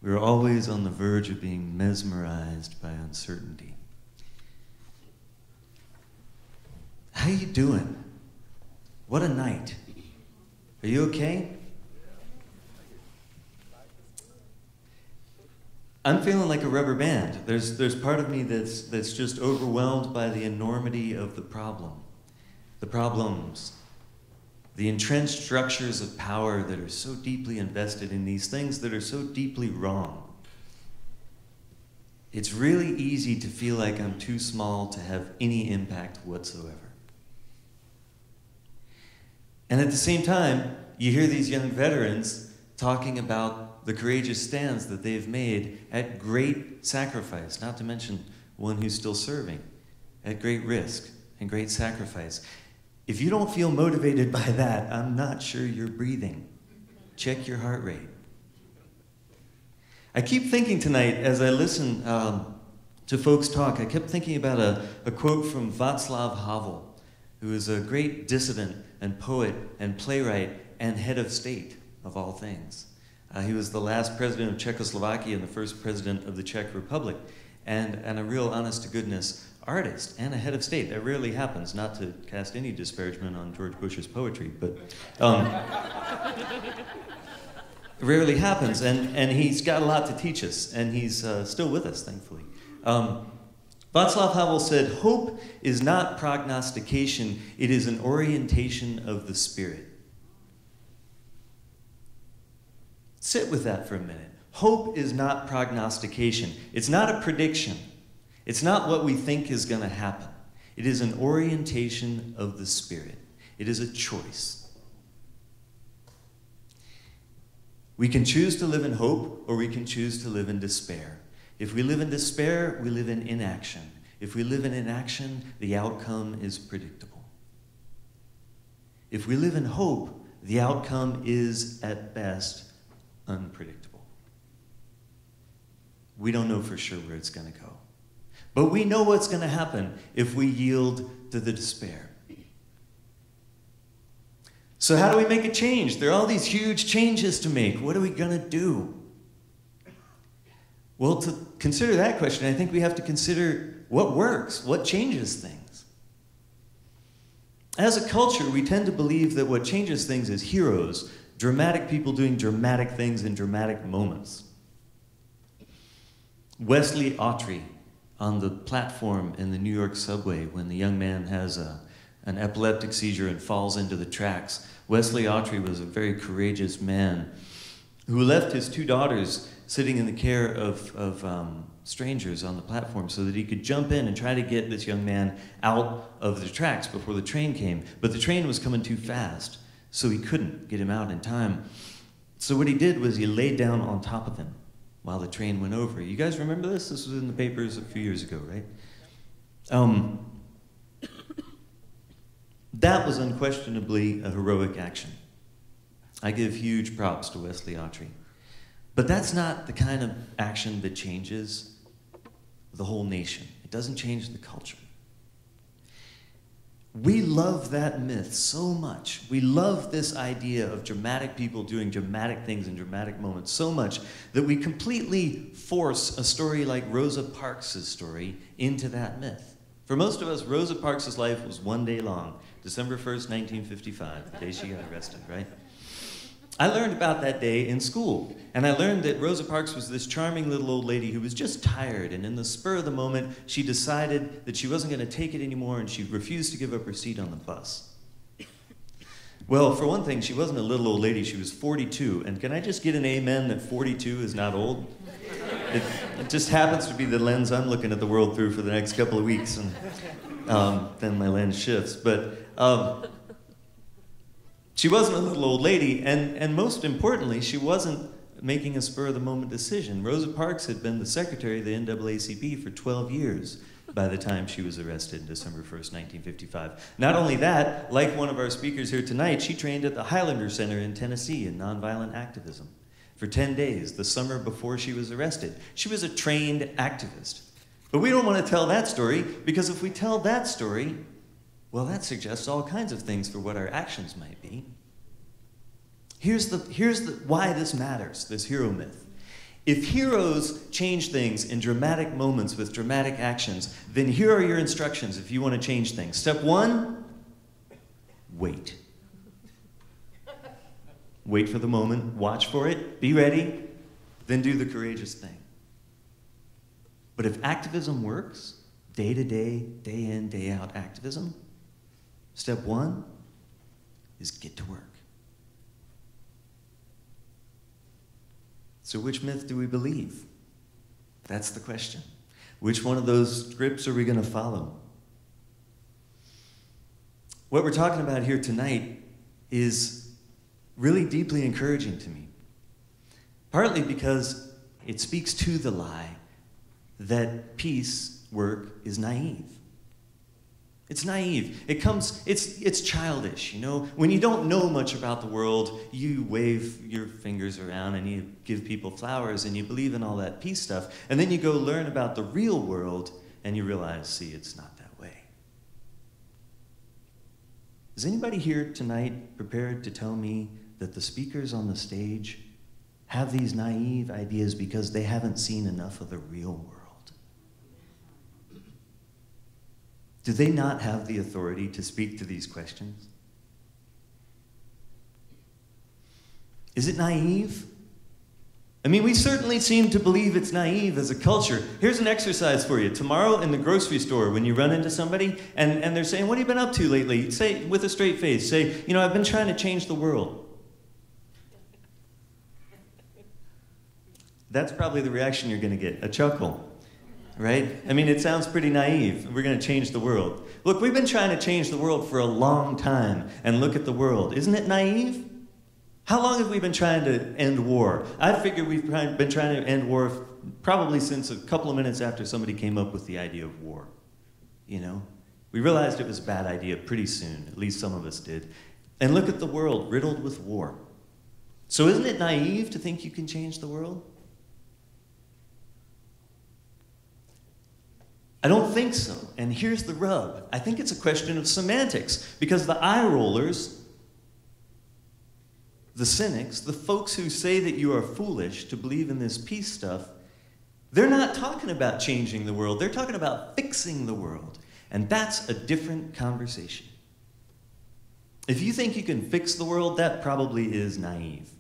We're always on the verge of being mesmerized by uncertainty. How you doing? What a night. Are you okay? I'm feeling like a rubber band. There's part of me that's just overwhelmed by the enormity of the problem. The problems. The entrenched structures of power that are so deeply invested in these things that are so deeply wrong. It's really easy to feel like I'm too small to have any impact whatsoever. And at the same time, you hear these young veterans talking about the courageous stands that they've made at great sacrifice, not to mention one who's still serving, at great risk and great sacrifice. If you don't feel motivated by that, I'm not sure you're breathing. Check your heart rate. I keep thinking tonight, as I listen to folks talk, I kept thinking about a quote from Václav Havel, who is a great dissident and poet and playwright and head of state, of all things. He was the last president of Czechoslovakia and the first president of the Czech Republic, and a real honest-to-goodness artist and a head of state. That rarely happens, not to cast any disparagement on George Bush's poetry, but it rarely happens, and he's got a lot to teach us, and he's still with us, thankfully. Václav Havel said, "Hope is not prognostication, it is an orientation of the spirit." Sit with that for a minute. Hope is not prognostication. It's not a prediction. It's not what we think is going to happen. It is an orientation of the spirit. It is a choice. We can choose to live in hope, or we can choose to live in despair. If we live in despair, we live in inaction. If we live in inaction, the outcome is predictable. If we live in hope, the outcome is, at best, unpredictable. We don't know for sure where it's going to go. But we know what's going to happen if we yield to the despair. So how do we make a change? There are all these huge changes to make. What are we going to do? Well, to consider that question, I think we have to consider what works, what changes things. As a culture, we tend to believe that what changes things is heroes, dramatic people doing dramatic things in dramatic moments. Wesley Autry, on the platform in the New York subway when the young man has an epileptic seizure and falls into the tracks. Wesley Autry was a very courageous man who left his 2 daughters sitting in the care of strangers on the platform so that he could jump in and try to get this young man out of the tracks before the train came. But the train was coming too fast, so he couldn't get him out in time. So what he did was he laid down on top of him while the train went over. You guys remember this? This was in the papers a few years ago, right? That was unquestionably a heroic action. I give huge props to Wesley Autry. But that's not the kind of action that changes the whole nation. It doesn't change the culture. We love that myth so much. We love this idea of dramatic people doing dramatic things in dramatic moments so much that we completely force a story like Rosa Parks' story into that myth. For most of us, Rosa Parks' life was one day long, December 1st, 1955, the day she got arrested, right? I learned about that day in school, and I learned that Rosa Parks was this charming little old lady who was just tired, and in the spur of the moment, she decided that she wasn't going to take it anymore, and she refused to give up her seat on the bus. Well, for one thing, she wasn't a little old lady, she was 42, and can I just get an amen that 42 is not old? It just happens to be the lens I'm looking at the world through for the next couple of weeks, and then my lens shifts, but she wasn't a little old lady, and most importantly, she wasn't making a spur-of-the-moment decision. Rosa Parks had been the secretary of the NAACP for 12 years by the time she was arrested December 1st, 1955. Not only that, like one of our speakers here tonight, she trained at the Highlander Center in Tennessee in nonviolent activism for 10 days, the summer before she was arrested. She was a trained activist. But we don't want to tell that story, because if we tell that story, well, that suggests all kinds of things for what our actions might be. Here's why this matters, this hero myth. If heroes change things in dramatic moments with dramatic actions, then here are your instructions if you want to change things. Step 1, wait. Wait for the moment, watch for it, be ready, then do the courageous thing. But if activism works, day to day, day in, day out activism, step 1 is get to work. So which myth do we believe? That's the question. Which one of those scripts are we going to follow? What we're talking about here tonight is really deeply encouraging to me. Partly because it speaks to the lie that peace work is naive. It's naive. It's childish, you know? When you don't know much about the world, you wave your fingers around and you give people flowers and you believe in all that peace stuff, and then you go learn about the real world and you realize, see, it's not that way. Is anybody here tonight prepared to tell me that the speakers on the stage have these naive ideas because they haven't seen enough of the real world? Do they not have the authority to speak to these questions? Is it naive? I mean, we certainly seem to believe it's naive as a culture. Here's an exercise for you. Tomorrow in the grocery store, when you run into somebody and they're saying, what have you been up to lately? Say, with a straight face, say, you know, I've been trying to change the world. That's probably the reaction you're going to get, a chuckle. Right? I mean, it sounds pretty naive. We're going to change the world. Look, we've been trying to change the world for a long time, and look at the world. Isn't it naive? How long have we been trying to end war? I figure we've been trying to end war probably since a couple of minutes after somebody came up with the idea of war. You know? We realized it was a bad idea pretty soon, at least some of us did. And look at the world riddled with war. So isn't it naive to think you can change the world? I don't think so, and here's the rub. I think it's a question of semantics, because the eye rollers, the cynics, the folks who say that you are foolish to believe in this peace stuff, they're not talking about changing the world, they're talking about fixing the world, and that's a different conversation. If you think you can fix the world, that probably is naive.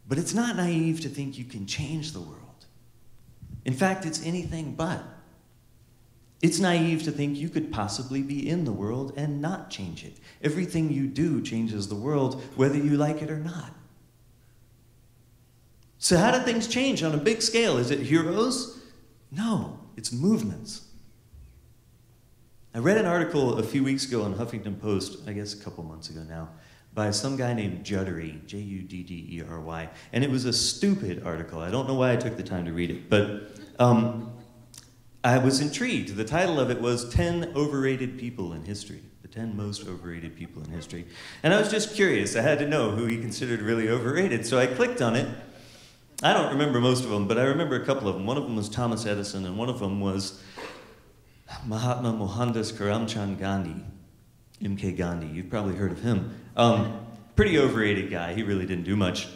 But it's not naive to think you can change the world. In fact, it's anything but. It's naive to think you could possibly be in the world and not change it. Everything you do changes the world, whether you like it or not. So how do things change on a big scale? Is it heroes? No, it's movements. I read an article a few weeks ago on Huffington Post, I guess a couple months ago now, by some guy named Juddery, J-U-D-D-E-R-Y. And it was a stupid article. I don't know why I took the time to read it, but I was intrigued. The title of it was 10 Overrated People in History, the 10 Most Overrated People in History. And I was just curious. I had to know who he considered really overrated, so I clicked on it. I don't remember most of them, but I remember a couple of them. One of them was Thomas Edison, and one of them was Mahatma Mohandas Karamchand Gandhi, MK Gandhi. You've probably heard of him. Pretty overrated guy. He really didn't do much,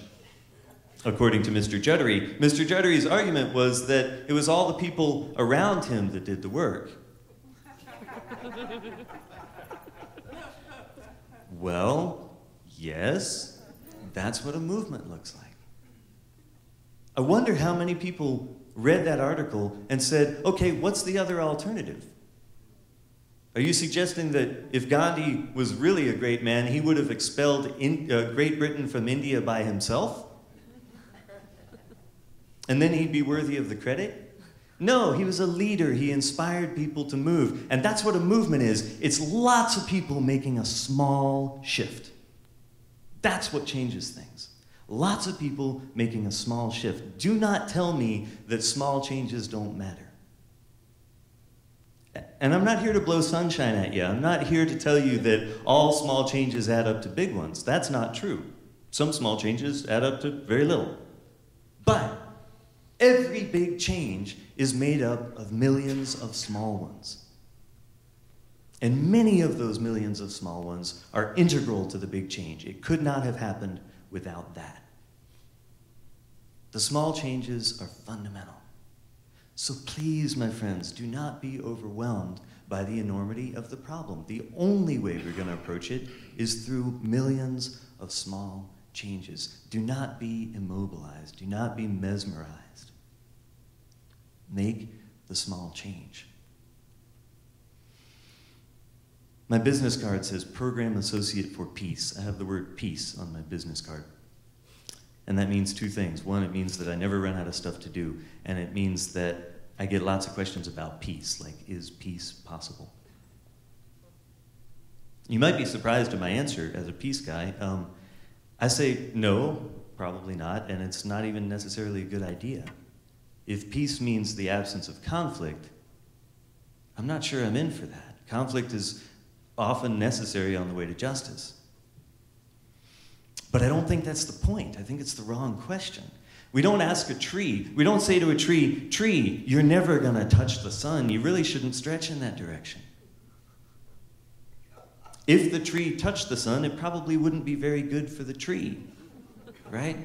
according to Mr. Juddery. Mr. Juddery's argument was that it was all the people around him that did the work. Well, yes, that's what a movement looks like. I wonder how many people read that article and said, okay, what's the other alternative? Are you suggesting that if Gandhi was really a great man, he would have expelled Great Britain from India by himself? And then he'd be worthy of the credit? No, he was a leader. He inspired people to move. And that's what a movement is. It's lots of people making a small shift. That's what changes things. Lots of people making a small shift. Do not tell me that small changes don't matter. And I'm not here to blow sunshine at you. I'm not here to tell you that all small changes add up to big ones. That's not true. Some small changes add up to very little. But every big change is made up of millions of small ones. And many of those millions of small ones are integral to the big change. It could not have happened without that. The small changes are fundamental. So please, my friends, do not be overwhelmed by the enormity of the problem. The only way we're going to approach it is through millions of small changes. Do not be immobilized. Do not be mesmerized. Make the small change. My business card says Program Associate for Peace. I have the word peace on my business card. And that means two things. One, it means that I never run out of stuff to do. And it means that I get lots of questions about peace, like, is peace possible? You might be surprised at my answer as a peace guy. I say, no, probably not, and it's not even necessarily a good idea. If peace means the absence of conflict, I'm not sure I'm in for that. Conflict is often necessary on the way to justice. But I don't think that's the point. I think it's the wrong question. We don't ask a tree, we don't say to a tree, tree, you're never gonna touch the sun. You really shouldn't stretch in that direction. If the tree touched the sun, it probably wouldn't be very good for the tree, right?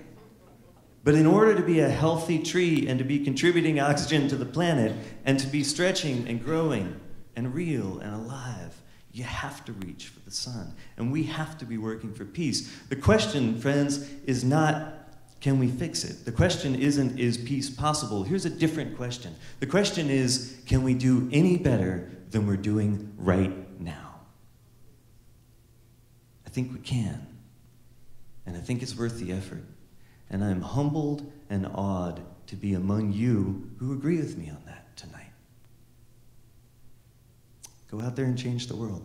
But in order to be a healthy tree and to be contributing oxygen to the planet and to be stretching and growing and real and alive, you have to reach for the sun. And we have to be working for peace. The question, friends, is not, can we fix it? The question isn't, is peace possible? Here's a different question. The question is, can we do any better than we're doing right now? I think we can. And I think it's worth the effort. And I'm humbled and awed to be among you who agree with me on that tonight. Go out there and change the world.